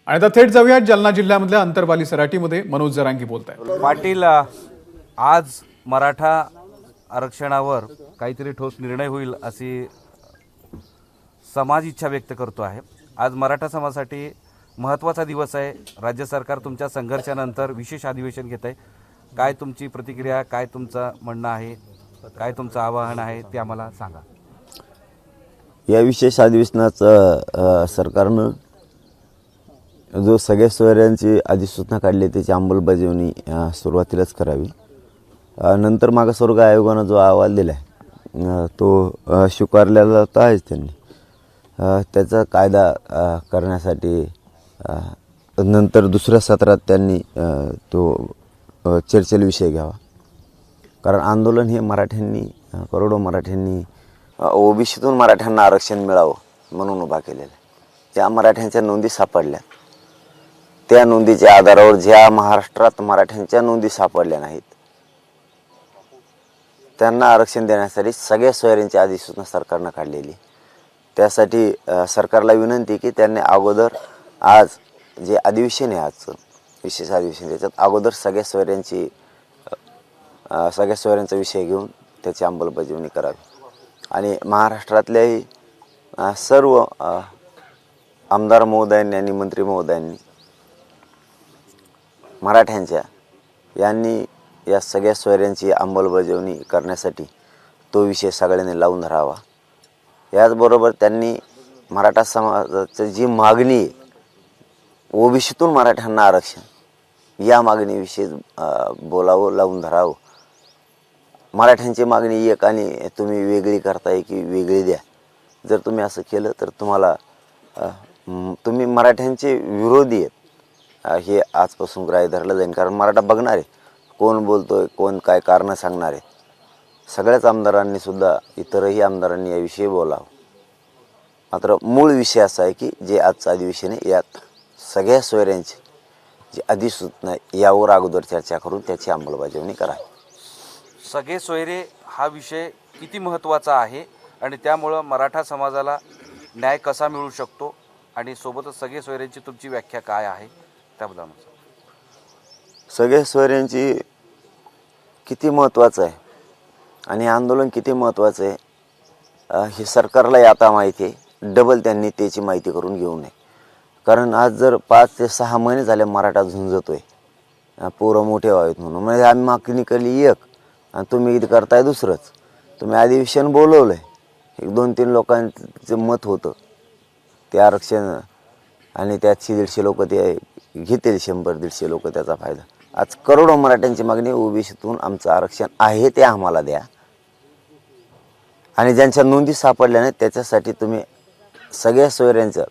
आणि आता थेट जाऊयात जालना जिल्ह्यामधल्या अंतरवाली सराटीमध्ये मनोज जरांगी बोलतायत। पाटील, आज मराठा आरक्षणावर काहीतरी ठोस निर्णय होईल अशी समाज इच्छा व्यक्त करतो आहे। आज मराठा समाजासाठी महत्त्वाचा दिवस आहे। राज्य सरकार तुमच्या संघर्षानंतर विशेष अधिवेशन घेत आहे। काय तुमची प्रतिक्रिया, काय तुमचं म्हणणं आहे, काय तुमचं आवाहन आहे ते आम्हाला सांगा। या विशेष अधिवेशनाचं सरकारनं जो सगळ्या सोयऱ्यांची अधिसूचना काढली त्याची अंमलबजावणी सुरुवातीलाच करावी। नंतर मागासवर्ग आयोगानं जो अहवाल दिला आहे तो स्वीकारलेला तर आहेच त्यांनी। त्याचा कायदा करण्यासाठी नंतर दुसऱ्या सत्रात त्यांनी तो चर्चेला विषय घ्यावा। कारण आंदोलन हे मराठ्यांनी, करोडो मराठ्यांनी ओबीसीतून मराठ्यांना आरक्षण मिळावं म्हणून उभा केलेलं आहे। त्या मराठ्यांच्या नोंदी सापडल्या, त्या नोंदीच्या आधारावर ज्या महाराष्ट्रात मराठ्यांच्या नोंदी सापडल्या नाहीत त्यांना आरक्षण देण्यासाठी सगळ्या सोयऱ्यांची अधिसूचना सरकारनं काढलेली। त्यासाठी सरकारला विनंती की त्यांनी अगोदर आज जे अधिवेशन आहे, आजचं विशेष अधिवेशन, त्याच्यात अगोदर सगळ्या सोयऱ्यांचा विषय घेऊन त्याची अंमलबजावणी करावी आणि महाराष्ट्रातल्याही सर्व आमदार महोदयांनी आणि मंत्री महोदयांनी मराठ्यांच्या यांनी या सगळ्या सोयऱ्यांची अंमलबजावणी करण्यासाठी तो विषय सगळ्यांनी लावून धरावा। याचबरोबर त्यांनी मराठा समाजाची जी मागणी आहे, ओबीसीतून मराठ्यांना आरक्षण, या मागणीविषयी बोलावं, लावून धरावं। मराठ्यांची मागणी एक आणि तुम्ही वेगळी करताय की वेगळी द्या। जर तुम्ही असं केलं तर तुम्ही मराठ्यांचे विरोधी आहेत हे आजपासून ग्राह्य धरलं जाईल। कारण मराठा बघणार आहे कोण बोलतोय, कोण काय कारणं सांगणार आहे। सगळ्याच आमदारांनी सुद्धा, इतरही आमदारांनी याविषयी बोलावं। मात्र मूळ विषय असा आहे की जे आजचं अधिवेशन आहे यात सगळ्या सोयऱ्यांची जी अधिसूचना यावर अगोदर चर्चा करून त्याची अंमलबजावणी करावी। सगळे सोयरे हा विषय किती महत्त्वाचा आहे आणि त्यामुळं मराठा समाजाला न्याय कसा मिळू शकतो आणि सोबतच सगळे सोयऱ्यांची तुमची व्याख्या काय आहे त्याबद्दल सगळ्या सोयऱ्यांची किती महत्त्वाचं आहे आणि आंदोलन किती महत्त्वाचं आहे हे सरकारलाही आता माहिती आहे। डबल त्यांनी त्याची माहिती करून घेऊ नये। कारण आज जर 5 ते 6 महिने झाले मराठा झुंजतोय पोरं मोठे व्हावेत म्हणून, म्हणजे आम्ही मागणी केली एक आणि तुम्ही इथं करताय दुसरंच। तुम्ही अधिवेशन बोलवलं आहे, 1-2-3 लोकांचं मत होतं ते आरक्षण आणि त्यात 100-150 लोक ते घेतील, 100-150 लोक त्याचा फायदा। आज करोडो मराठ्यांची मागणी ओबीसीतून आमचं आरक्षण आहे ते आम्हाला द्या आणि ज्यांच्या नोंदी सापडल्या नाहीत त्याच्यासाठी तुम्ही सगळ्या सोयऱ्यांचं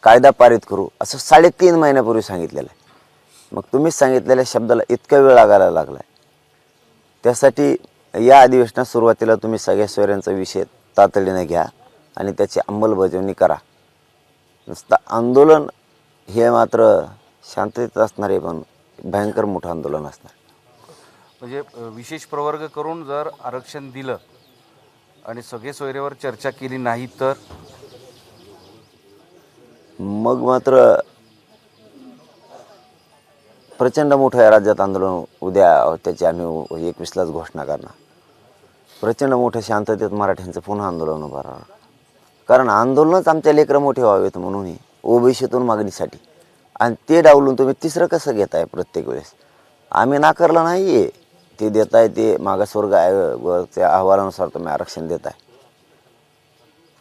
कायदा पारित करू असं 3.5 महिन्यापूर्वी सांगितलेलं आहे। मग तुम्हीच सांगितलेल्या शब्दाला इतका वेळ लागायला लागला आहे। त्यासाठी या अधिवेशनात सुरुवातीला तुम्ही सगळ्या सोयऱ्यांचा विषय तातडीने घ्या आणि त्याची अंमलबजावणी करा। नुसतं आंदोलन हे मात्र शांततेत असणार आहे, पण भयंकर मोठं आंदोलन असणार। म्हणजे विशेष प्रवर्ग करून जर आरक्षण दिलं आणि सगळे सोयरेवर चर्चा केली नाही तर मग मात्र प्रचंड मोठं या राज्यात आंदोलन उद्या त्याची आम्ही 21लाच घोषणा करणार। प्रचंड मोठ्या शांततेत मराठ्यांचं पुन्हा आंदोलन उभं राहणार। कारण आंदोलनच आमच्या लेकरं मोठे व्हावेत म्हणून ओबीसीतून मागणीसाठी, आणि ते डावलून तुम्ही तिसरं कसं घेताय प्रत्येक वेळेस? आम्ही नाकारलं नाही आहे, ते देताय ते मागासवर्ग आयोगाच्या अहवालानुसार तुम्ही आरक्षण देताय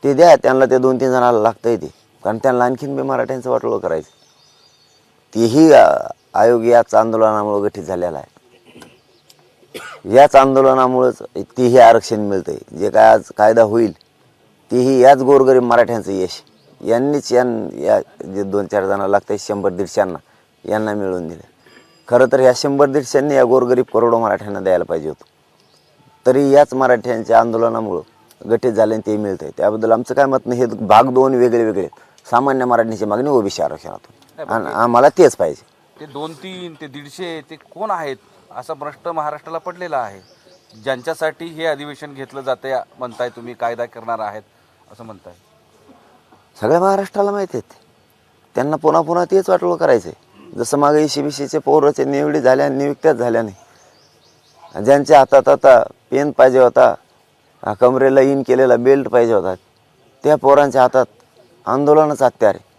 ते द्या। त्यांना ते 2-3 जणांना लागतंय ते, कारण त्यांना आणखीन बी मराठ्यांचं वाटोळं करायचं। तेही आयोग याच आंदोलनामुळे गठीत झालेला आहे। याच आंदोलनामुळेच तेही आरक्षण मिळतंय। जे काय आज कायदा होईल तेही याच गोरगरीब मराठ्यांचं यश, यांनीच या जे 2-4 जणांना लागतंय 100-150 यांना मिळवून दिलं। खरं तर ह्या 100-150 या गोरगरीब करोडो मराठ्यांना द्यायला पाहिजे होतं, तरी याच मराठ्यांच्या आंदोलनामुळं गठीत झाल्याने ते मिळतंय। त्याबद्दल आमचं काय मत नाही। हे भाग 2 वेगळे। सामान्य मराठ्यांची मागणी ओबीसी आरक्षणातून आणि आम्हाला तेच पाहिजे। ते 2-3 ते 150 ते कोण आहेत असा प्रश्न महाराष्ट्राला पडलेला आहे, ज्यांच्यासाठी हे अधिवेशन घेतलं जाते म्हणताय तुम्ही, कायदा करणार आहेत असं म्हणताय। सगळ्या महाराष्ट्राला माहिती आहे त्यांना पुन्हा पुन्हा तेच वाटोळं करायचं आहे. जसं मागे ECBCचे पोराचे निवडी झाल्या नियुक्त्याच झाल्या नाही. ज्यांच्या हातात आता पेन पाहिजे होता, कमरेला इन केलेला बेल्ट पाहिजे होता, त्या पोरांच्या हातात आंदोलनच हत्यार आहे.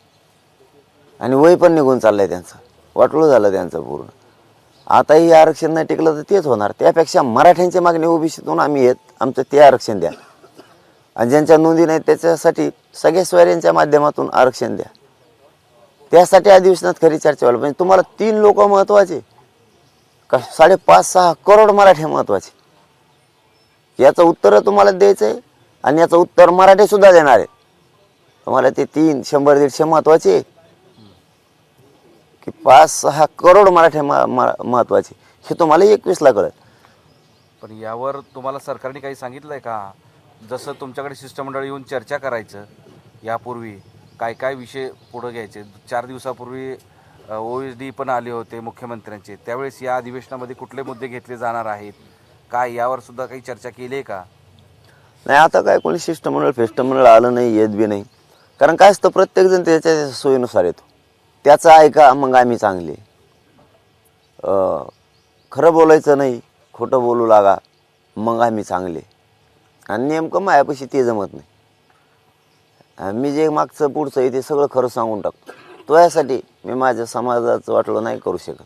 आणि वय पण निघून चाललंय त्यांचं, वाटोळं झालं त्यांचं पूर्ण. आताही आरक्षण नाही टिकलं तर तेच होणार. त्यापेक्षा मराठ्यांची मागणी ओबीसीतून आम्ही येत, आमचं ते आरक्षण द्या. आणि ज्यांच्या नोंदी नाही त्याच्यासाठी सगळ्या सोयऱ्यांच्या माध्यमातून आरक्षण द्या. त्यासाठी अधिवेशनात खरी चर्चा व्हायला पाहिजे. तुम्हाला 3 लोक महत्त्वाचे का 5.5-6 करोड मराठी महत्त्वाचे? याचं उत्तर तुम्हाला द्यायचं आहे. आणि याचं उत्तर मराठी सुद्धा देणार आहे. तुम्हाला ते 100-150 महत्त्वाचे की 5-6 करोड मराठी महत्त्वाचे, हे तुम्हाला 21ला कळत. पण यावर तुम्हाला सरकारने काही सांगितलंय का? जसं तुमच्याकडे शिष्टमंडळ येऊन चर्चा करायचं, यापूर्वी काय काय विषय पुढे घ्यायचे. 4 दिवसापूर्वी OSD पण आले होते मुख्यमंत्र्यांचे, त्यावेळेस या अधिवेशनामध्ये कुठले मुद्दे घेतले जाणार आहेत काय, यावर सुद्धा काही चर्चा केली आहे का? नाही, आता काय कोणी शिष्टमंडळ आलं नाही, येत बी नाही. कारण काय असतं, प्रत्येकजण त्याच्या सोयीनुसार येतो. त्याचं ऐका मग आम्ही चांगले. खरं बोलायचं नाही, खोटं बोलू लागा मग आम्ही चांगले. आणि नेमकं मायापाशी ते जमत नाही. मी जे मागचं पुढचं आहे ते सगळं खरं सांगून टाकतो. तो यासाठी मी माझ्या समाजाचं वाटलं नाही करू शकत.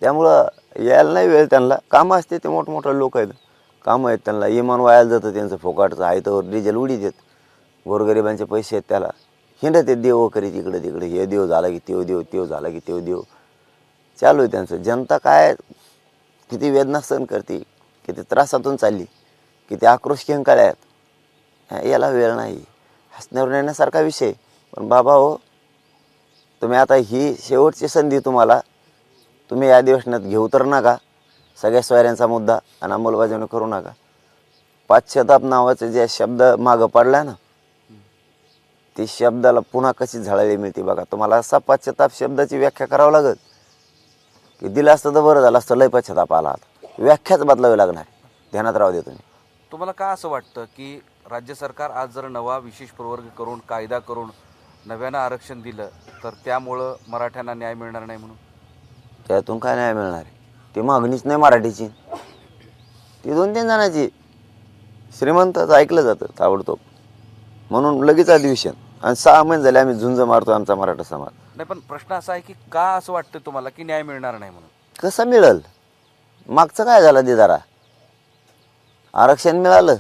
त्यामुळं यायला नाही वेळ त्यांना. कामं असते, ते मोठमोठे लोक आहेत, कामं आहेत त्यांना. इमान वायाला जातं त्यांचं फोकाटचं आहे, तर डिझेल उडी देत. गोरगरिबांचे पैसे आहेत त्याला, हिंडत आहेत देव करीत इकडे तिकडे. हे देव झाला की तेव देव, तेव झाला की तेव देव, चालू आहे त्यांचं. जनता काय किती वेदना सहन करते, किती त्रासातून चालली, किती आक्रोश किंकाळ्या आहेत, याला वेळ नाही. हसण्यावर नेण्यासारखा विषय. पण बाबा हो, तुम्ही आता ही शेवटची संधी तुम्हाला, तुम्ही या अधिवेशनात घेऊ तर नका सगळ्या सोयऱ्यांचा मुद्दा आणि अंमलबजावणी करू नका. पाश्चाताप नावाचे जे शब्द मागं पडला ना, ती शब्दाला पुन्हा कशी झळाळी मिळते बघा. तुम्हाला असा पाश्चाताप शब्दाची व्याख्या करावं लागत की दिलं असतं तर बरं झालं असतं. लय पश्चाताप आला, आता व्याख्याच बदलावी लागणार. ध्यानात राहू दे तुम्ही. तुम्हाला का असं वाटतं की राज्य सरकार आज जर नवा विशेष प्रवर्ग करून कायदा करून नव्यानं आरक्षण दिलं तर त्यामुळं मराठ्यांना न्याय मिळणार नाही म्हणून? त्यातून काय न्याय मिळणार आहे? ती मागणीच नाही मराठीची, ती 2-3 जणांची. श्रीमंताचं ऐकलं जातं ताबडतोब, म्हणून लगेच अधिवेशन. आणि 6 महिने झाले आम्ही झुंज मारतो आमचा मराठा समाज. नाही, पण प्रश्न असा आहे की का असं वाटतं तुम्हाला की न्याय मिळणार नाही म्हणून? कसं मिळेल? मागचं काय झालं ते जरा आरक्षण मिळालं,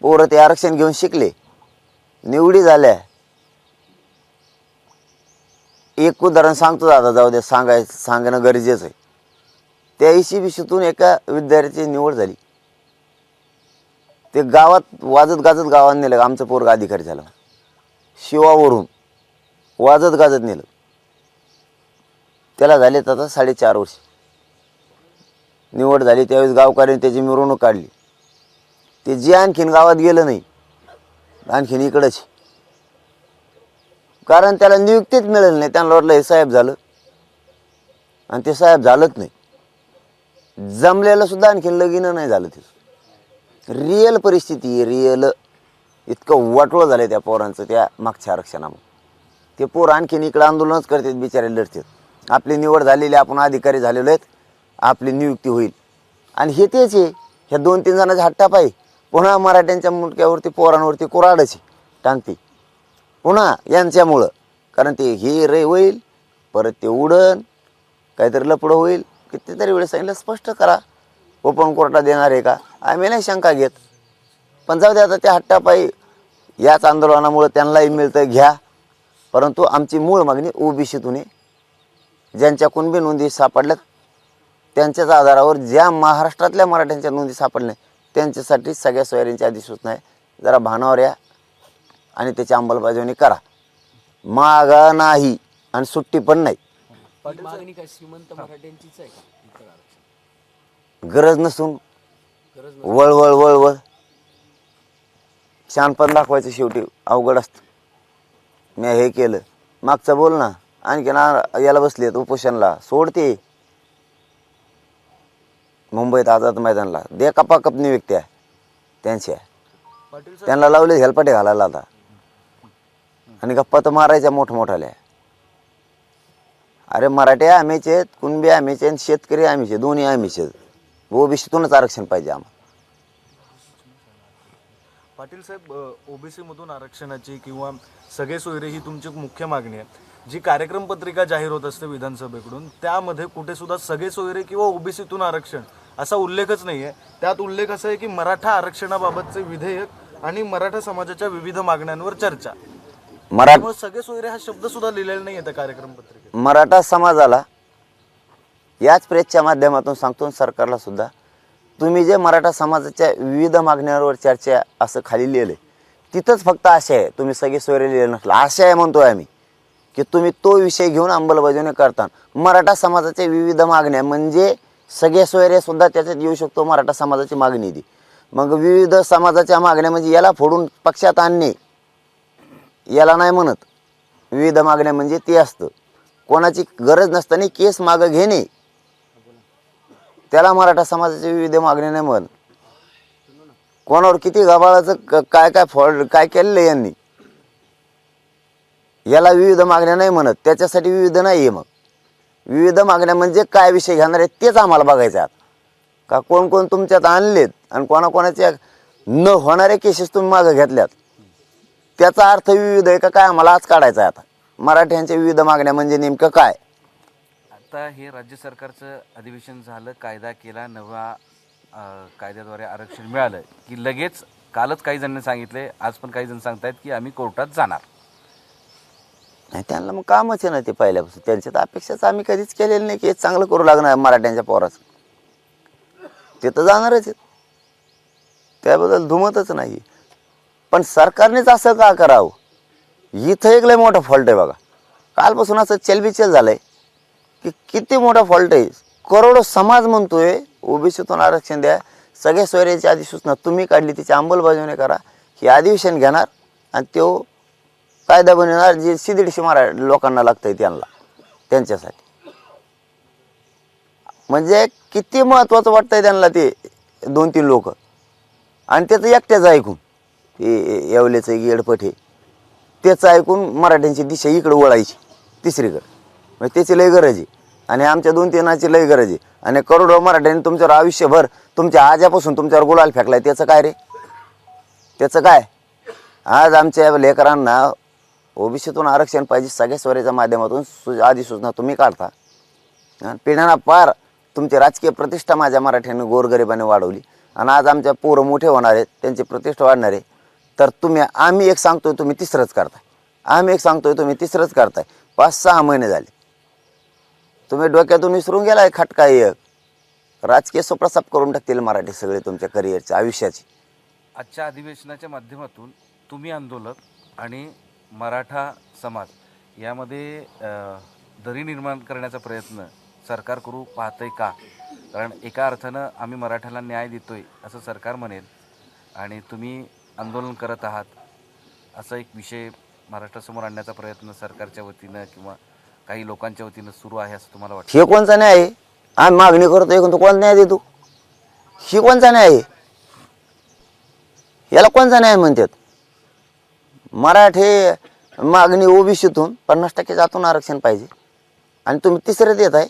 पोरं ते आरक्षण घेऊन शिकले, निवडी झाल्या. एक उदाहरण सांगतो दादा, जाऊ दे, सांगणं गरजेचं आहे. त्या ECBCतून एका विद्यार्थ्याची निवड झाली. ते गावात वाजत गाजत गावात नेलं. आमचं पोरगा अधिकारी झालं, शिवावरून वाजत गाजत नेलं. त्याला झाले आता 4.5 वर्ष. निवड झाली त्यावेळेस गावकऱ्यांनी त्याची मिरवणूक काढली. ते जे आणखीन गावात गेलं नाही, आणखीन इकडंच. कारण त्याला नियुक्तीच मिळेल नाही. त्यांना वाटलं हे साहेब झालं, आणि ते साहेब झालंच नाही. जमलेलं सुद्धा आणखीन लगीन नाही झालं. ते रिअल परिस्थिती, रिअल. इतकं वाटोळं झालं त्या पोरांचं त्या मागच्या आरक्षणामुळे. ते पोर आणखीन इकडं आंदोलनच करतात, बिचारे लढतात. आपली निवड झालेली, आपण अधिकारी झालेलो आहेत, आपली नियुक्ती होईल. आणि हे तेच आहे, ह्या 2-3 जणांच्या हट्टापायी पुन्हा मराठ्यांच्या मुंडक्यावरती पोरांवरती कुऱ्हाडची टांगते पुन्हा यांच्यामुळं. कारण ते हे रे होईल, परत ते उडन, काहीतरी लपडं होईल. कितीतरी वेळेस सांगितलं स्पष्ट करा, ओपन कोर्टात देणार आहे का? आम्ही नाही शंका घेत, पण जाऊ दे आता. त्या हट्टापायी याच आंदोलनामुळं त्यांनाही मिळतं, घ्या. परंतु आमची मूळ मागणी OBCतून आहे. ज्यांच्या कुणबी नोंदी सापडल्यात त्यांच्याच आधारावर, ज्या महाराष्ट्रातल्या मराठ्यांच्या नोंदी सापडल्या त्यांच्यासाठी सगळ्या सोयऱ्यांची अधिसूचना आहे. जरा भानावर या आणि त्याची अंमलबजावणी करा. मागा नाही आणि सुट्टी पण नाही. मागणी काय श्रीमंत मराठ्यांचीच आहे का इतर आरक्षण? गरज नसून वळवळ वळवळ शानपण दाखवायचं शेवटी अवघड असतं. मी हे केलं, मागचं बोल ना. आणखी याला बसलेत उपोषणला, सोडते. मुंबईत आझाद मैदानला दे कपाकप नियुक्त्या त्यांच्या, त्यांना लावले हेलपाटे घालायला आता. आणि गप्पा तर मारायच्या मोठमोठाल्या. अरे मराठी आम्हीच आहेत, कुणबी आम्हीच आहेत, शेतकरी आम्हीच आहेत, दोन्ही आम्हीच आहेत. ओबीसीतूनच आरक्षण पाहिजे आम्हाला. पाटील साहेब, ओबीसी मधून आरक्षणाची किंवा सगळे सोयरे ही तुमची मुख्य मागणी आहे. जी कार्यक्रम पत्रिका जाहीर होत असते विधानसभेकडून, त्यामध्ये कुठे सुद्धा सगळे सोयरे किंवा ओबीसीतून आरक्षण असा उल्लेखच नाही आहे. त्यात उल्लेख असा आहे की मराठा आरक्षणाबाबतचे विधेयक आणि मराठा समाजाच्या विविध मागण्यांवर चर्चा. मग सगळे सोयरे हा शब्द सुद्धा लिहिलेला नाही आहे त्या कार्यक्रम पत्रिकेत. मराठा समाजाला याच प्रेसच्या माध्यमातून सांगतो, सरकारला सुद्धा, तुम्ही जे मराठा समाजाच्या विविध मागण्यांवर चर्चा असं खाली लिहिलंय, तिथंच फक्त आशय आहे, तुम्ही सगळे सोयरे लिहिले नसलं. आशय म्हणतोय आम्ही की तुम्ही तो विषय घेऊन अंमलबजावणी करता. मराठा समाजाच्या विविध मागण्या म्हणजे सगळे सोयरे सुद्धा त्याच्यात येऊ शकतो. मराठा समाजाची मागणी ती, मग विविध समाजाच्या मागण्या म्हणजे याला फोडून पक्षात आणणे, याला नाही म्हणत. विविध मागण्या म्हणजे ते असतं, कोणाची गरज नसताना केस मागं घेणे, त्याला मराठा समाजाच्या विविध मागण्या नाही म्हणत. कोणावर किती गबाळाचं काय काय फॉल्ट काय केलेलं यांनी, याला विविध मागण्या नाही म्हणत. त्याच्यासाठी विविध नाही आहे. मग विविध मागण्या म्हणजे काय विषय घेणार आहेत तेच आम्हाला बघायचं आहे. का कोण कोण तुमच्यात आणलेत आणि कोणाकोणाच्या न होणाऱ्या केसेस तुम्ही मागं घेतल्यात, त्याचा अर्थ विविध आहे का काय आम्हाला आज काढायचा आहे. आता मराठ्यांच्या विविध मागण्या म्हणजे नेमकं काय. आता हे राज्य सरकारचं अधिवेशन झालं, कायदा केला, नवा कायद्याद्वारे आरक्षण मिळालं की लगेच कालच काही जणांनी सांगितले, आज पण काही जण सांगतायत की आम्ही कोर्टात जाणार. नाही, त्यांना मग कामच आहे ना ते पहिल्यापासून. त्यांच्या तर अपेक्षाच आम्ही कधीच केलेलं नाही की हे चांगलं करू लागणार मराठ्यांच्या पोराचं. ते तर जाणारच आहेत, त्याबद्दल धुमतच नाही. पण सरकारनेच असं का करावं, इथं एक लय मोठा फॉल्ट आहे बघा. कालपासून असं चलबिचल झालंय की किती मोठा फॉल्ट आहे. करोडो समाज म्हणतोय ओबीसीतून आरक्षण द्या, सगळ्या सोयऱ्याची अधिसूचना तुम्ही काढली, तिची अंमलबजावणी करा, हे अधिवेशन घेणार आणि तो कायदा बनवणार जे 150 लोकांना लागतंय त्यांच्यासाठी. म्हणजे किती महत्वाचं वाटतंय त्यांना ते 2-3 लोक. आणि त्याचं एकट्याचं ऐकून, हे येवलेचं येडपट हे त्याचं ऐकून मराठ्यांची दिशा इकडे वळायची तिसरीकडे, म्हणजे त्याची लय गरज आहे. आणि आमच्या 2-3ची लय गरज आहे. आणि करोडो मराठ्यांनी तुमच्यावर आयुष्यभर तुमच्या आज्यापासून तुमच्यावर गुलाल फेकलाय, त्याचं काय रे, त्याचं काय. आज आमच्या लेकरांना ओबीसीतून आरक्षण पाहिजे, सगळ्या सोयऱ्याच्या माध्यमातून अधिसूचना तुम्ही काढता. पिढ्यांना पार तुमची राजकीय प्रतिष्ठा माझ्या मराठ्यांनी गोरगरिबाने वाढवली आणि आज आमच्या पोरं मोठे होणार आहेत, त्यांची प्रतिष्ठा वाढणार आहे. तर आम्ही एक सांगतोय तुम्ही तिसरंच करताय, आम्ही एक सांगतोय तुम्ही तिसरंच करताय. 5-6 महिने झाले तुम्ही डोक्यातून विसरून गेलाय खटका एक. राजकीय सुप्रसाप करून टाकतील मराठी सगळे तुमच्या करिअरच्या आयुष्याची. आजच्या अधिवेशनाच्या माध्यमातून तुम्ही आंदोलक आणि मराठा समाज यामध्ये दरी निर्माण करण्याचा प्रयत्न सरकार करू पाहतंय का? कारण एका अर्थानं आम्ही मराठ्याला न्याय देतोय असं सरकार म्हणेल आणि तुम्ही आंदोलन करत आहात, असा एक विषय महाराष्ट्रासमोर आणण्याचा प्रयत्न सरकारच्या वतीनं किंवा काही लोकांच्या वतीनं सुरू आहे असं तुम्हाला वाटतं? हे कोणचा न्याय आहे? आम्ही मागणी करतोय कोण कोण न्याय देतो? ही कोणचा न्याय आहे? याला कोणचा न्याय म्हणतात? मराठे मागणी ओबीसीतून 50% आतून आरक्षण पाहिजे आणि तुम्ही तिसरं देत आहे,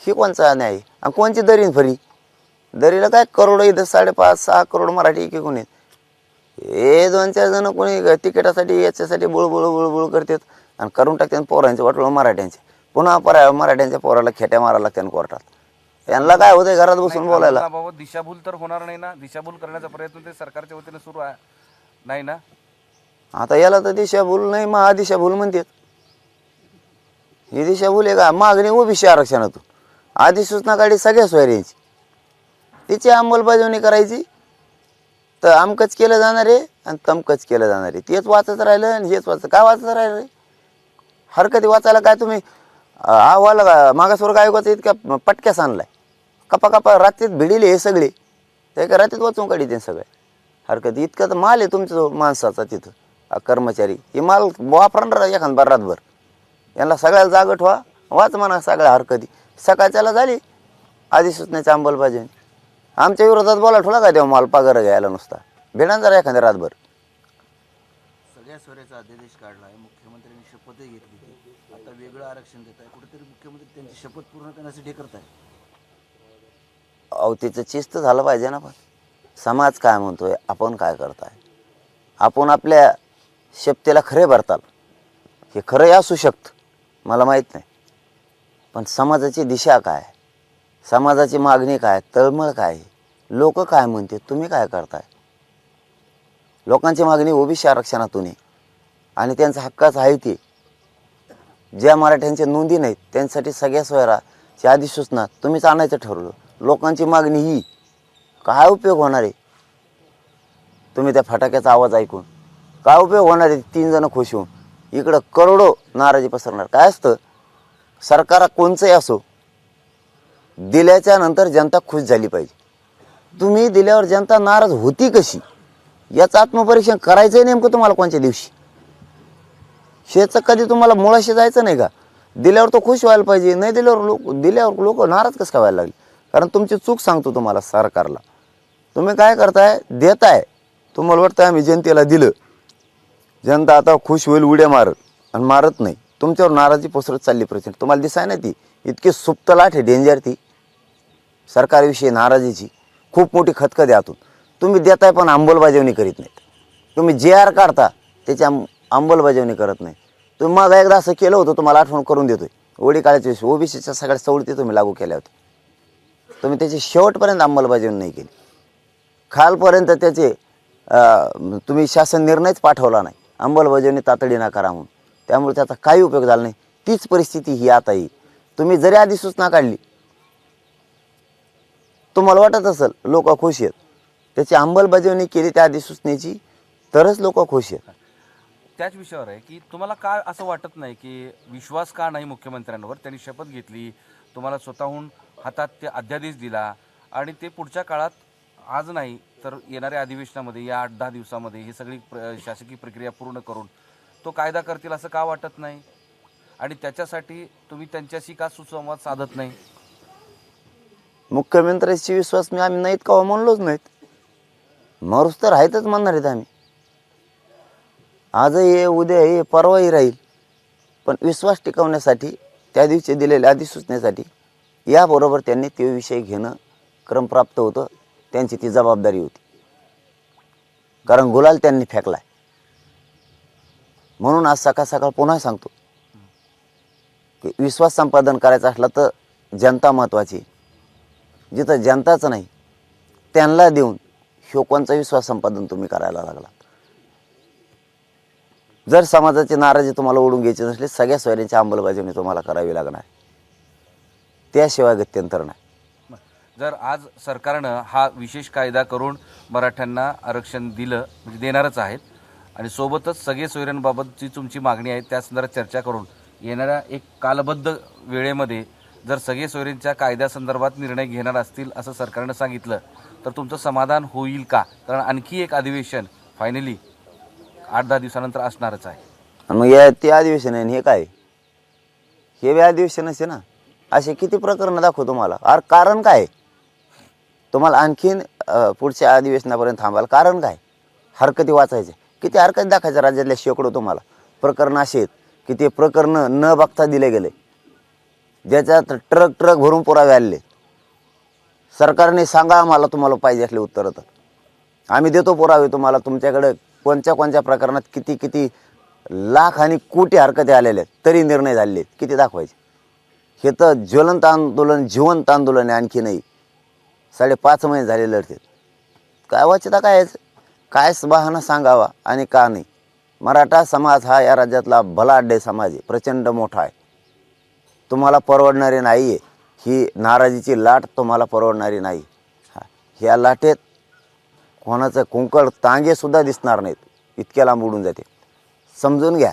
ही कोणचा न्याय आहे? आणि कोणची दरीन फरी? दरीला काय करोड इथं 5.5-6 करोड मराठी एकीकडून आहेत. हे 2-4 जण कोणी तिकिटासाठी याच्यासाठी बुळबुळ करतात आणि करून टाकतात पोरांचे वाटलं मराठ्यांचे. पुन्हा मराठ्यांच्या पोराला खेट्या मारायला लागतात कोर्टात. यांना काय होतंय घरात बसून बोलायला? बाबा दिशाभूल तर होणार नाही ना? दिशाभूल करण्याचा प्रयत्न ते सरकारच्या वतीनं सुरू आहे नाही ना? आता याला तर दिशाभूल नाही, महादिशाभूल म्हणतात. ही दिशाभूल आहे का? मागणी ओबीसी आरक्षणातून अधिसूचना काढली सगळ्या सोयऱ्यांची, तिची अंमलबजावणी करायची. तर अमकच केलं जाणार आहे आणि तमकच केलं जाणार आहे. तेच वाचत राहिलं आणि हेच काय वाचत राहिलं? हरकती वाचायला काय तुम्ही अहवाल मागासवर्ग आयोगाचा इतक्या पटक्यास आणलाय? कपा रात्रीत भिडीले हे सगळे, ते एका रात्रीत वाचून काढते सगळे हरकती. इतका तर माल आहे तुमचं माणसाचा तिथं कर्मचारी. हे माल वापरणार एखाद बार रातभर. यांना सगळ्याला जागं ठेवा, वाच म्हणा सगळ्या हरकती. सकाळच्याला झाली अधिसूचनेची अंमलबजावणी. आमच्या विरोधात बोला ठेवला का तेव्हा माल पगार घ्यायला नुसता भेटान जरा एखाद्या रातभर. सगळ्या सोयऱ्याचा अध्यादेश काढला आहे, मुख्यमंत्र्यांनी शपथही घेतली. आता वेगळं आरक्षण देत आहे, कुठेतरी मुख्यमंत्री त्यांची शपथ पूर्ण करण्यासाठी करत आहे. अहो तिचं चिस्त झालं पाहिजे ना. पण समाज काय म्हणतोय, आपण काय करताय, आपण आपल्या शपथेला खरे भरताल. हे खरंही असू शकतं, मला माहीत नाही. पण समाजाची दिशा काय, समाजाची मागणी काय, तळमळ काय, लोक काय म्हणते, तुम्ही काय करताय. लोकांची मागणी ओबीसी आरक्षणातून आहे आणि त्यांचा हक्काच आहे ते. ज्या मराठ्यांच्या नोंदी नाहीत त्यांसाठी सगळ्या सोयराची अधिसूचना तुम्हीच आणायचं ठरवलं. लोकांची मागणी ही काय उपयोग होणार आहे. तुम्ही त्या फटाक्याचा आवाज ऐकून काय उपयोग होणार आहे. 3 जण खुश होऊन इकडं करोडो नाराजी पसरणार. काय असतं, सरकार कोणचंही असो, दिल्याच्या नंतर जनता खुश झाली पाहिजे. तुम्ही दिल्यावर जनता नाराज होती कशी याचं आत्मपरीक्षण करायचं आहे नेमकं तुम्हाला कोणत्या दिवशी. शेचं कधी तुम्हाला मुळाशी जायचं नाही का. दिल्यावर तो खुश व्हायला पाहिजे, नाही दिल्यावर लोक नाराज कसं काय व्हायला लागले. कारण तुमची चूक सांगतो तुम्हाला सरकारला. तुम्ही काय करताय, देताय, तुम्हाला वाटतं आम्ही जनतेला दिलं, जनता आता खुश होईल, उड्या मारत, आणि मारत नाही. तुमच्यावर नाराजी पसरत चालली प्रचंड. तुम्हाला दिसाय ना ती इतकी सुप्त लाट आहे, डेंजर ती सरकारविषयी नाराजीची. खूप मोठी खतखत आतून. तुम्ही देताय पण अंमलबजावणी करीत नाहीत. तुम्ही JR काढता त्याची अंमलबजावणी करत नाही. तुम्ही मग एकदा असं केलं होतं, तुम्हाला आठवण करून देतोय. ओडी काळाच्या दिवशी ओबीसीच्या सगळ्या सवलती तुम्ही लागू केल्या होत्या. तुम्ही त्याची शेवटपर्यंत अंमलबजावणी नाही केली. खालपर्यंत त्याचे तुम्ही शासन निर्णयच पाठवला नाही, अंमलबजावणी तातडीनं करा म्हणून. त्यामुळे त्याचा काही उपयोग झाला नाही. तीच परिस्थिती ही आता येईल. तुम्ही जरी अधिसूचना काढली, तुम्हाला वाटत असेल लोक खुश आहेत, त्याची अंमलबजावणी केली त्या अधिसूचनेची तरच लोक खुश आहेत. त्याच विषयावर आहे की तुम्हाला काय असं वाटत नाही की विश्वास का नाही मुख्यमंत्र्यांवर. त्यांनी शपथ घेतली, तुम्हाला स्वतःहून हातात ते अध्यादेश दिला आणि ते पुढच्या काळात आज नाही तर येणाऱ्या अधिवेशनामध्ये या 8-10 दिवसामध्ये ही सगळी शासकीय प्रक्रिया पूर्ण करून तो कायदा करतील असं का वाटत नाही. आणि त्याच्यासाठी तुम्ही त्यांच्याशी का सुसंवाद साधत नाही. मुख्यमंत्र्यांची विश्वास मी आम्ही नाहीत का म्हणलोच नाहीत. मरूस तर आहेतच म्हणणार आहेत आम्ही. आजही ये, उद्या ये, परवाही राहील. पण विश्वास टिकवण्यासाठी त्या दिवशी दिलेल्या अधिसूचनेसाठी याबरोबर त्यांनी ते विषय घेणं क्रमप्राप्त होतं. त्यांची ती जबाबदारी होती. कारण गुलाल त्यांनी फेकलाय. म्हणून आज सकाळ सकाळ पुन्हा सांगतो की विश्वास संपादन करायचा असला तर जनता महत्त्वाची. जिथं जनताच नाही त्यांना देऊन कोणचा विश्वास संपादन तुम्ही करायला लागला. जर समाजाची नाराजी तुम्हाला ओढून घ्यायची नसली, सगळ्या सोयऱ्यांची अंमलबजावणी तुम्हाला करावी लागणार. त्याशिवाय गत्यंतर नाही. जर आज सरकारनं हा विशेष कायदा करून मराठ्यांना आरक्षण दिलं म्हणजे देणारच आहेत आणि सोबतच सगळे सोयऱ्यांबाबतची तुमची मागणी आहे त्या संदर्भात चर्चा करून येणाऱ्या एक कालबद्ध वेळेमध्ये जर सगळे सोयऱ्यांच्या कायद्यासंदर्भात निर्णय घेणार असतील असं सरकारनं सांगितलं तर तुमचं समाधान होईल का. कारण आणखी एक अधिवेशन फायनली 8-10 दिवसानंतर असणारच आहे. आणि मग ते अधिवेशन आहे हे काय, हे अधिवेशनच आहे ना. असे किती प्रकरणं दाखवतो तुम्हाला. अरे कारण काय, तुम्हाला आणखीन पुढच्या अधिवेशनापर्यंत थांबायला कारण काय. हरकती वाचायचे, किती हरकती दाखायच्या राज्यातल्या शेकडो तुम्हाला प्रकरणं असे आहेत की ते प्रकरणं न बघता दिले गेले, ज्याच्यात ट्रक भरून पुरावे आले. सरकारने सांगा आम्हाला तुम्हाला पाहिजे असले उत्तरं तर आम्ही देतो पुरावे तुम्हाला. तुमच्याकडे कोणत्या प्रकरणात किती लाख आणि कोटी हरकती आलेल्या आहेत तरी निर्णय झालेले आहेत, किती दाखवायचे. हे तर ज्वलंत आंदोलन, जिवंत आंदोलन आहे. आणखी नाही 5.5 महिने झाले लढते. काय वाचिता काय बहाणा सांगावा आणि का नाही. मराठा समाज हा या राज्यातला बलाढ्य समाज आहे, प्रचंड मोठा आहे. तुम्हाला परवडणारे नाही आहे. ही नाराजीची लाट तुम्हाला परवडणारी नाही. ह्या लाटेत कोणाचं कुंकड तांगेसुद्धा दिसणार नाहीत, इतक्या लांब उडून जाते. समजून घ्या.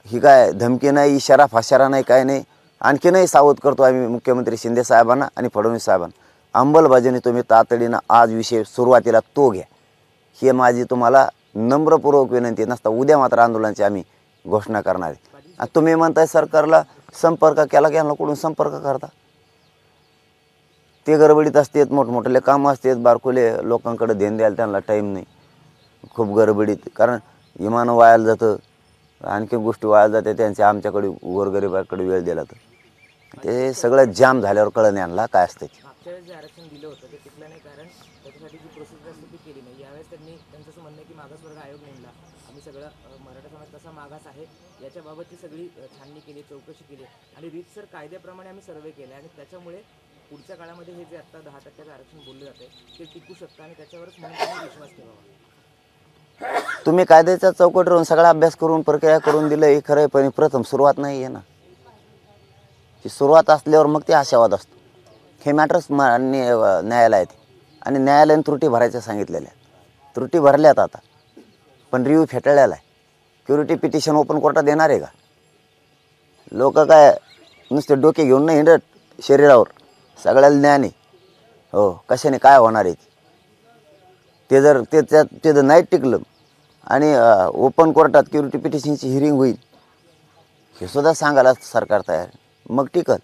ही काय धमकी नाही, इशारा फाशारा नाही, काय नाही. आणखीनही सावध करतो आम्ही मुख्यमंत्री शिंदे साहेबांना आणि फडणवीस साहेबांना. अंमलबजावणी तुम्ही तातडीनं आज विषय सुरुवातीला तो घ्या. ही माझी तुम्हाला नम्रपूर्वक विनंती. नसता उद्या मात्र आंदोलनाची आम्ही घोषणा करणार आहे. तुम्ही म्हणताय सरकारला संपर्क केला की यांना कुठून संपर्क करता. ते गडबडीत असतात, मोठमोठे कामं असतात, बारकोले लोकांकडे देण द्यायला त्यांना टाईम नाही. खूप गडबडीत, कारण विमान वायाला जातं, आणखी गोष्टी वाया जाते त्यांच्या आमच्याकडे गोरगरिबाकडे वेळ दिला तर ते सगळं जाम झाल्यावर कळण यांना काय असतं ते. मागच्या वेळेस जे आरक्षण दिलं होतं ते टिकलं नाही, कारण त्याच्यासाठी जी प्रोसेस असते ती केली नाही. यावेळेस त्यांनी त्यांचं असं म्हणणं आहे की मागासवर्ग आयोग नेमला, आम्ही सगळं मराठा समाज कसा मागास आहे याच्याबाबतची सगळी छाननी केली, चौकशी केली आणि रीतसर कायद्याप्रमाणे आम्ही सर्वे केले आणि त्याच्यामुळे पुढच्या काळामध्ये हे जे आत्ता 10% आरक्षण बोललं जाते ते टिकू शकतं आणि त्याच्यावरच म्हणून त्यांनी विश्वास ठेवावा. तुम्ही कायद्याच्या चौकटीवरून सगळा अभ्यास करून प्रक्रिया करून दिलं हे खरं आहे, पण प्रथम सुरुवात नाही आहे ना. ती सुरुवात असल्यावर मग ते आशावाद असतो. हे मॅटर्स न्यायालयात आणि न्यायालयाने त्रुटी भरायच्या सांगितलेल्या आहेत. त्रुटी भरल्यात आता, पण रिव्ह्यू फेटाळलेला आहे. क्युरिटी पिटिशन ओपन कोर्टात देणार आहे का? लोक काय नुसते डोके घेऊन नाही हिंडत शरीरावर, सगळ्याला ज्ञान आहे. हो, कशाने काय होणार आहे ते जर ते जर नाही टिकलं आणि ओपन कोर्टात क्युरिटी पिटिशनची हिअरिंग होईल हे सुद्धा सांगायला सरकार तयार, मग टिकल.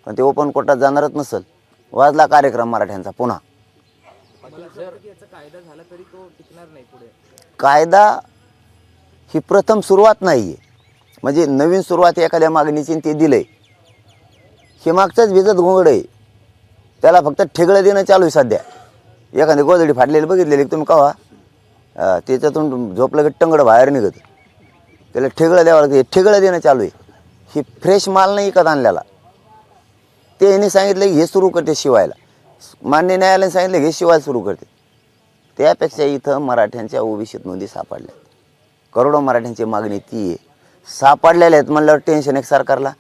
पण ते ओपन कोर्टात जाणारच नसेल. वाजला कार्यक्रम मराठ्यांचा पुन्हा. याचा कायदा झाला तरी तो टिकणार नाही पुढे. कायदा ही प्रथम सुरुवात नाही आहे, म्हणजे नवीन सुरुवात एखाद्या मागणीची ते दिलं आहे. हे मागचंच भिजत घोंगड आहे. त्याला फक्त ठेगळं देणं चालू आहे सध्या. एखादी गोधडी फाटलेली बघितलेली तुम्ही कवा, त्याच्यातून झोपलं की टंगडं बाहेर निघत, त्याला ठेगळं द्यावं लागतं. ठेगळं देणं चालू आहे. ही फ्रेश माल नाही विकत आणलेला. ते यांनी सांगितलं की हे सुरू करते शिवायला, मान्य न्यायालयाने सांगितलं हे शिवायला सुरू करते. त्यापेक्षा इथं मराठ्यांच्या ओबीसीत नोंदी सापडल्या, करोडो मराठ्यांची मागणी ती आहे. सापडलेल्या आहेत म्हणल्यावर टेन्शन एक सरकारला.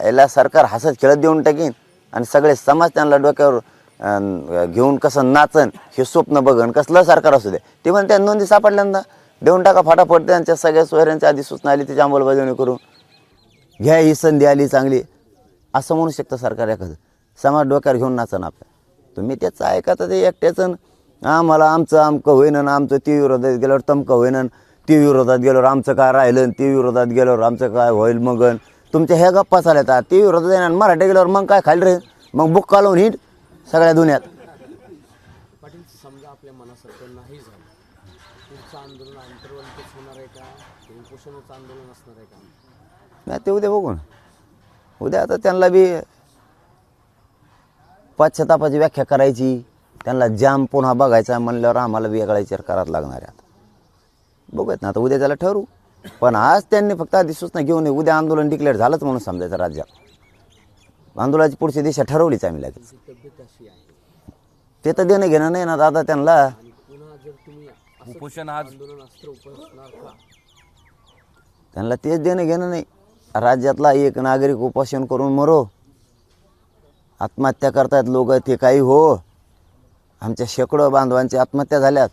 याला सरकार हसत खेळत देऊन टाकीन आणि सगळे समाज त्यांना डोक्यावर घेऊन कसं नाचन हे स्वप्न बघन. कसलं सरकार असू दे, ते पण त्या नोंदी सापडल्यांदा देऊन टाका फटाफट. त्यांच्या सगळ्या सोयऱ्यांच्या आधी सूचना आली त्याची अंमलबजावणी करून घ्या, ही संधी आली चांगली असं म्हणू शकतं सरकार. एखादं समाज डोक्यावर घेऊन नाचन आपल्या. तुम्ही त्याचं ऐका तर ते एकट्याचं, आम्हाला आमचं आमकं होईन, आमचं ती विरोधात गेल्यावर तमकं होईन, ती विरोधात गेल्यावर आमचं काय राहिलं, ती विरोधात गेल्यावर आमचं काय होईल. मगन तुमच्या ह्या गप्पा चालतात. ती विरोधात येणार मराठा गेल्यावर मग काय खाली राहील, मग बुक कालवून हिट सगळ्या दुनियात. पाटील, समजा आपल्या मनासारखं नाही झालं, पुढचं आंदोलन आंतरवालीतच होणार आहे का, उपोषणाचं आंदोलन असणार आहे का? नाही ते उद्या बघू ना. उद्या आता त्यांना बी पश्चातापाची व्याख्या करायची, त्यांना जाम पुन्हा बघायचा म्हणल्यावर आम्हाला वेगळा विचार करायला लागणार आहे. आता बघूयात ना, आता उद्या त्याला ठरवू. पण आज त्यांनी फक्त आधी सूचना घेऊन उद्या आंदोलन डिक्लेअर झालंच म्हणून समजायचं. राज्यात आंदोलनाची पुढची दिशा ठरवलीच आम्ही लगेच. ते तर देणं घेणं नाही ना दादा त्यांना. उपोषण आज त्यांना तेच देणं घेणं नाही. राज्यातला एक नागरिक उपोषण करून मरो, आत्महत्या करतायत लोक, ते काही हो. आमच्या शेकडो बांधवांची आत्महत्या झाल्यात.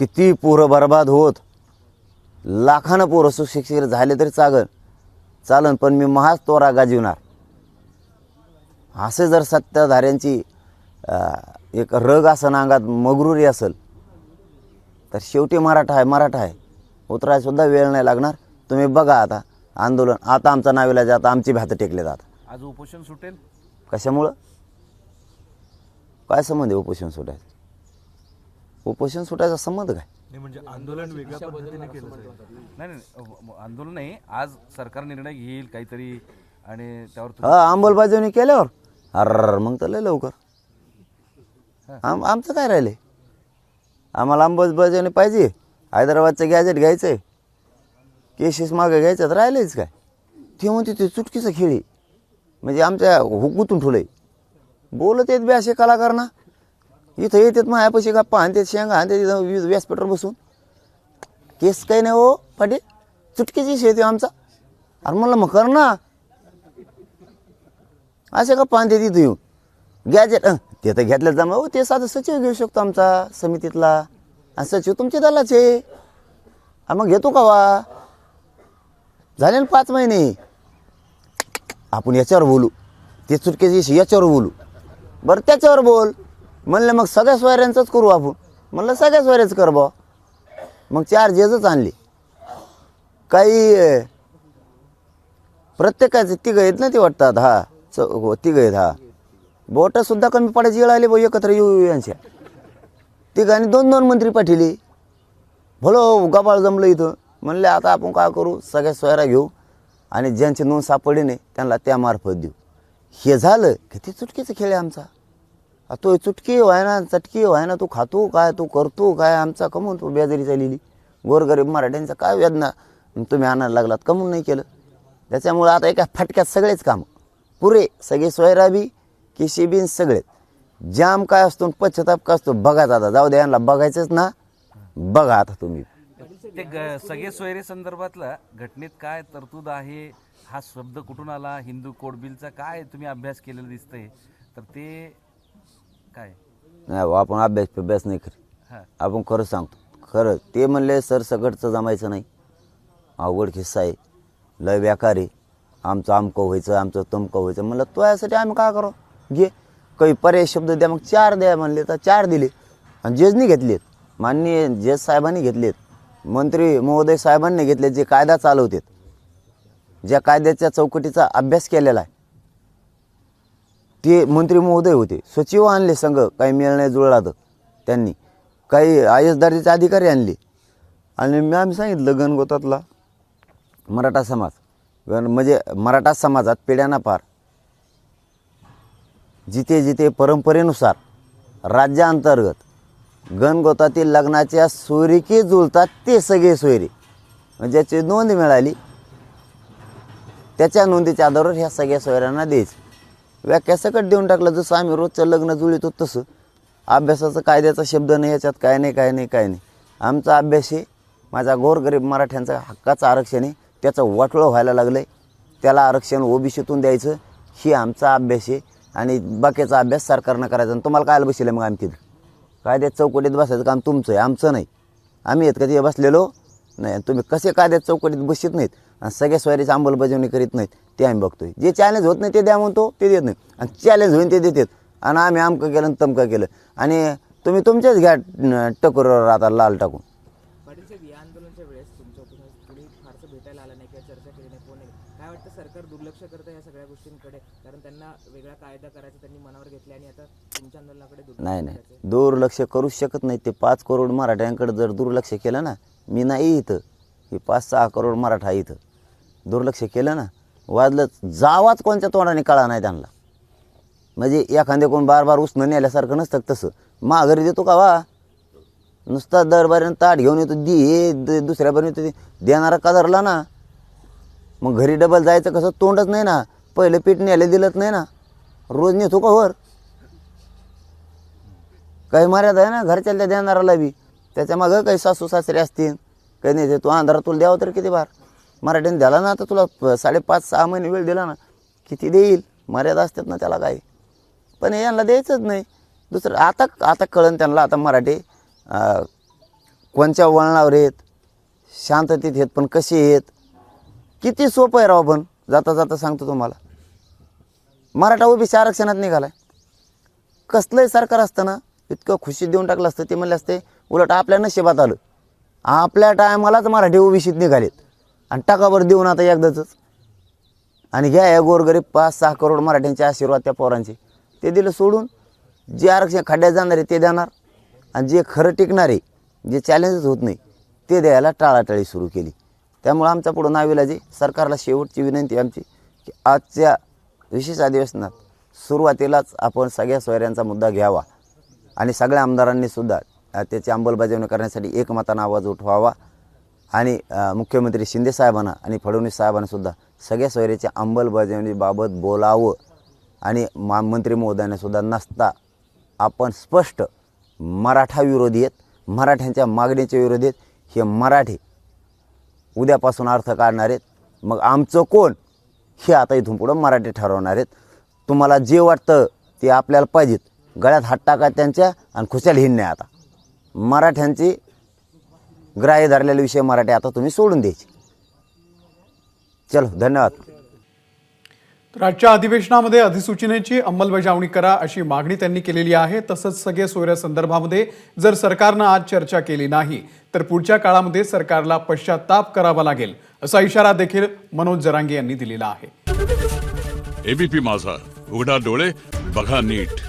किती पोरं बर्बाद होत, लाखानं पोरं सुशिक्षित झाले तरी चालन, पण मी महाच तोरा गाजविणार. असे जर सत्ताधाऱ्यांची एक रग असन अंगात, मगरुरी असेल, तर शेवटी मराठा आहे. उतरायला सुद्धा वेळ नाही लागणार. तुम्ही बघा आता आंदोलन, आता आमचा नाविलाज, आता आमची भातं टेकले जातात. आज उपोषण सुटेल. कशामुळं? काय संबंध आहे उपोषण सुटायचं? उपोषण सुटायचा संबंध काय? म्हणजे आंदोलन वेगळ्या पद्धतीने केलं जाईल. नाही, आंदोलन नाही. आज सरकार निर्णय घेईल काहीतरी आणि त्यावर अंमलबजावणी केल्यावर मग तर लय लवकर. आमचं काय राहिलंय? आम्हाला अंमलबजावणी पाहिजे. हैदराबादचं गॅजेट घ्यायचं आहे, केसेस मागे घ्यायचं तर राहिलेच काय? ते म्हणते ते चुटकीचं खेळी, म्हणजे आमच्या हुकूतून ठेवलंय. बोलत येत बी असे कलाकार ना, इथं येतात मायापाशी गप्पा आणतात, शेंगा आणतात व्यासपीठावर बसून. केस काही नाही हो पाटील, चुटकीची शेती आमचा. अरे म्हणलं मग कर ना, असे गप्पा आणते तिथं येऊन. गॅजेट ते तर घेतलं जमा हो, ते साधं सचिव घेऊ शकतो आमचा समितीतला, आणि सचिव तुमचे दलाचे. मग घेतो का वा? झाले ना 5 महिने. आपण याच्यावर बोलू, ते चुटकेची याच्यावर बोलू. बरं त्याच्यावर बोल म्हणलं, मग सगळ्या सोयऱ्यांचंच करू आपण. म्हणलं सगळ्या सोयऱ्याच कर बा. मग 4 जेजच आणले. काही प्रत्येकाचे 3 आहेत ना ते वाटतात. हा 3 आहेत. हा बोटंसुद्धा कमी पडायची वेळ आली बा एकत्र येऊ यांच्या. 3 2 मंत्री पाठिले. भलं गबाळ जमलं इथं. म्हणले आता आपण काय करू, सगळ्या सोयरा घेऊ आणि ज्यांची नोंद सापडली नाही त्यांना त्यामार्फत देऊ. हे झालं की ते चुटकीचं खेळ आहे आमचा. तो चुटकी व्हाय ना चटकी व्हाय ना, तू खातो काय, तू करतो काय, आमचा कमवून तू बेजारी चाललेली. गोरगरीब मराठ्यांचा काय वेदना तुम्ही आणायला लागलात, कमवून नाही केलं. त्याच्यामुळं आता एका फटक्यात सगळेच काम पुरे, सगळे सोयरा बी केशी बी सगळे जाम काय असतो, पश्चाताप काय असतो बघा. आता जाऊ द्या, यांना बघायचंच ना, बघा आता तुम्ही. ते सगळे सोयरे संदर्भातला घटनेत काय तरतूद आहे, हा शब्द कुठून आला, हिंदू कोड बिलचा काय तुम्ही अभ्यास केलेला दिसतंय, तर ते काय नाही हो, आपण अभ्यास नाही करी. हां आपण खरं सांगतो, खरं ते म्हणले सर सगळचं जमायचं नाही, अवघड किस्सा आहे, लय व्याकार आहे, आमचं आमकं व्हायचं, आमचं तमकं व्हायचं. म्हणलं तो यासाठी आम्ही काय करू, घे काही पर्याय शब्द द्या, मग 4 द्या म्हणले तर 4 दिले. आणि जजनी घेतलेत, माननीय जज साहेबांनी घेतलेत, मंत्री महोदय साहेबांनी घेतलेत, जे कायदा चालवतात, ज्या कायद्याच्या चौकटीचा अभ्यास केलेला आहे ते मंत्री महोदय होते. सचिव आणले संघ, काही मेळ नाही जुळला तर त्यांनी, काही IAS दर्जाचे अधिकारी आणले. आणि मी आम्ही सांगितलं गणगोतातला मराठा समाज म्हणजे मराठा समाजात पिढ्याना पार जिथे जिथे परंपरेनुसार राज्याअंतर्गत गणगोतातील लग्नाच्या सोयरीकी जुळतात ते सगळे सोयरे, ज्याची नोंद मिळाली त्याच्या नोंदीच्या आधारावर ह्या सगळ्या सोयऱ्यांना द्यायचं. व्याख्या सकट देऊन टाकलं, जसं आम्ही रोजचं लग्न जुळतो तसं. अभ्यासाचं कायद्याचा शब्द नाही याच्यात, काय नाही. आमचा अभ्यास आहे माझा गोरगरीब मराठ्यांचा हक्काचं आरक्षण आहे, त्याचं वाटोळं व्हायला लागलं आहे, त्याला आरक्षण ओबीसीतून द्यायचं, ही आमचा अभ्यास आहे. आणि बाकीचा अभ्यास सरकारनं करायचा. आणि तुम्हाला काय बसले मग आम्ही तिथं कायद्यात चौकटीत बसायचं काम तुमचं आहे, आमचं नाही. आम्ही आहेत का तिथे बसलेलो नाही. तुम्ही कसे कायद्यात चौकटीत बसत नाहीत आणि सगळ्या सोयरीची अंमलबजावणी करीत नाहीत ते आम्ही बघतोय. जे चॅलेंज होत नाही ते द्या म्हणतो, ते देत नाही. आणि चॅलेंज होईल ते देतात. आणि आम्ही आमकं केलं आणि तमकं केलं. आणि तुम्ही तुमच्याच घ्या टकोरावर आता लाल टाकून. पाटील साहेब, या आंदोलनाच्या वेळेस तुमच्या कुणी फारसं भेटायला आलं नाही किंवा चर्चा केली नाही, कोण नाही. काय वाटतं, सरकार दुर्लक्ष करतं या सगळ्या गोष्टींकडे? कारण त्यांना वेगळा कायदा करायचा त्यांनी मनावर घेतले आणि आता तुमच्या आंदोलनाकडे नाही दुर्लक्ष करूच शकत नाही ते. 5 करोड मराठ्यांकडे जर दुर्लक्ष केलं ना, मी नाही इथं, हे 5-6 करोड मराठा इथं दुर्लक्ष केलं ना, वाजलं जावाच कोणत्या तोंडाने कळा नाही त्यांना. म्हणजे एखाद्या कोण बार उसणं नेल्यासारखं नसतं तसं. माघारी देतो का वा, नुसता दरबारीनं ताट घेऊन येतो, हे दुसऱ्यापर्यंत येतो, देणारा कदरला ना. मग घरी डबल जायचं कसं, तोंडच नाही ना. पहिलं पीठ न्यायला दिलंच नाही ना, रोज नेतो का वर. काही मर्यादा आहे ना घरच्या देणाराला बी. त्याच्या मागं काही सासू सासरे असतील, काही नाही. तू अंधारात तुला द्यावं तर किती बार मराठीने द्याला ना, आता तुला 5.5-6 महिने वेळ दिला ना, किती देईल, मर्यादा असतात ना त्याला काय. पण यांना द्यायचंच नाही. दुसरं आता कळन त्यांना, आता मराठी कोणच्या वळणावर आहेत, शांततेत आहेत, पण कसे आहेत. किती सोपं आहे राव. पण जाता जाता सांगतो तुम्हाला, मराठा ओबीसी आरक्षणात निघालाय. कसलंही सरकार असतं ना, इतकं खुशी देऊन टाकलं असतं. ते म्हणले असते उलट आपल्या नशिबात आलं, आपल्या टायमालाच मराठी ओबीसीत निघालेत आणि टाकाभर देऊन आता एकदाच. आणि घ्या या गोरगरीब 5-6 करोड मराठ्यांचे आशीर्वाद त्या पोरांचे, ते दिलं सोडून. जे आरक्षण खड्ड्यात जाणार आहे ते देणार, आणि जे खरं टिकणार आहे, जे चॅलेंजेस होत नाही ते द्यायला टाळाटाळी सुरू केली. त्यामुळं आमचा पुढं नाविलाजी. सरकारला शेवटची विनंती आमची की आजच्या विशेष अधिवेशनात सुरुवातीलाच आपण सगळ्या सोयऱ्यांचा मुद्दा घ्यावा आणि सगळ्या आमदारांनी सुद्धा त्याची अंमलबजावणी करण्यासाठी एकमतानं आवाज उठवावा. आणि मुख्यमंत्री शिंदे साहेबांना आणि फडणवीस साहेबांना सुद्धा सगळ्या सोयऱ्याच्या अंमलबजावणीबाबत बोलावं. आणि मंत्री महोदयाने सुद्धा नसता आपण स्पष्ट मराठा विरोधी आहेत, मराठ्यांच्या मागणीच्या विरोधी आहेत. हे मराठी उद्यापासून अर्थ काढणार आहेत. मग आमचं कोण हे आता इथून पुढं मराठी ठरवणार आहेत. तुम्हाला जे वाटतं ते आपल्याला पाहिजेत, गळ्यात हात टाका त्यांच्या आणि खुशाल हिंडणे. आता मराठ्यांची ग्राह्य धरलेला विषय मराठी आता तुम्ही सोडून द्यायचे. चलो, धन्यवाद. तर आजच्या अधिवेशनामध्ये अधिसूचनेची अंमलबजावणी करा अशी मागणी त्यांनी केलेली आहे. तसंच सगळे सोयऱ्या संदर्भामध्ये जर सरकारनं आज चर्चा केली नाही तर पुढच्या काळामध्ये सरकारला पश्चाताप करावा लागेल असा इशारा देखील मनोज जरांगे यांनी दिलेला आहे. एबीपी माझा, उघडा डोळे बघा नीट.